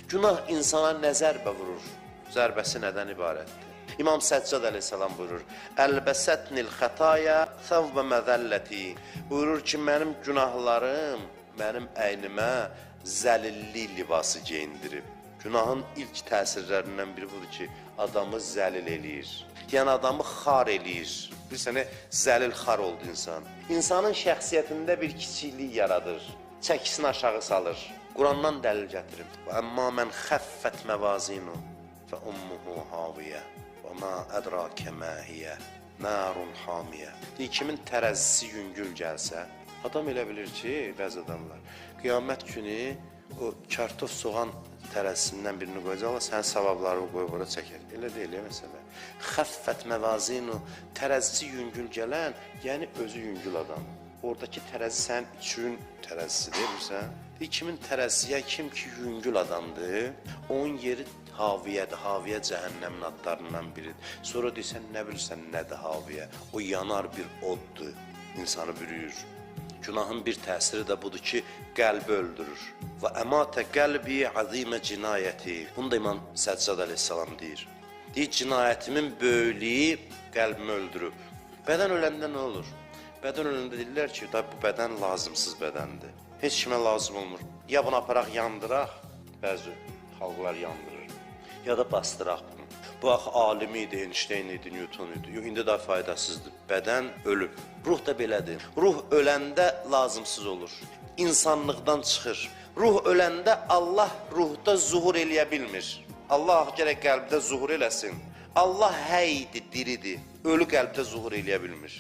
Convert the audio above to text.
Günah insana nə zərbə vurur? Zərbəsi nədən ibarətdir? İmam Səccad əleyhissalam buyurur, Əlbəsətnil xətaya səvbə məzəlləti. Buyurur ki, mənim günahlarım mənim əynimə zəlillik libası geyindirib. Günahın ilk təsirlərindən biri budur ki, adamı zəlil eləyir. Yəni, adamı xar eləyir. Bilirsən, zəlil xar oldu insan. İnsanın şəxsiyyətində bir kiçiklik yaradır, çəkisini aşağı salır. Qurandan dəlil gətirim. Əmmə mən xəffət məvazinu fə ummuhu haviyə və mə ədrakə məhiyyə nərun hamiyə. Kimin tərəzisi yüngül gəlsə, adam elə bilir ki, bəzi adamlar, qiyamət günü o kartof soğan tərəzisindən birini qoyacaqlar, sənin savablarını qoyub orada çəkər. Elə deyil, məsələ. Xəffət məvazinu, tərəzisi yüngül gələn, yəni özü yüngül adam. Oradakı tərəzi sənin üçün tərəzisi deyilmirsən? Kimin tərəziyə, kim ki yüngül adamdır, onun yeri haviyədir, haviyə cəhənnəmin adlarından biridir. Sonra deyirsən, nə bilirsən, nədir haviyə? O yanar bir oddur, insanı bürüyür. Günahın bir təsiri də budur ki, qəlbi öldürür. Və əmətə qəlbi əzimə cinayəti. Bunu da İmam Səccad əleyhissalam deyir. Deyir, cinayətimin böyüklüyü qəlbimi öldürüb. Bədən öləndə nə olur? Bədən öləndə deyirlər ki, bu bədən lazımsız bədəndir. Heç kimə lazım olmur. Ya bunu aparaq yandıraq, bəzi xalqlar yandırır, ya da bastıraq bunu. Bu axı alimi idi, Einstein idi, Newton idi. Yox, indi daha faydasızdır. Bədən ölüb. Ruh da belədir. Ruh öləndə lazımsız olur. İnsanlıqdan çıxır. Ruh öləndə Allah ruhda zuhur eləyə bilmir. Allah gərək qəlbdə zuhur eləsin. Allah həydir, diridir. Ölü qəlbdə zuhur eləyə bilmir.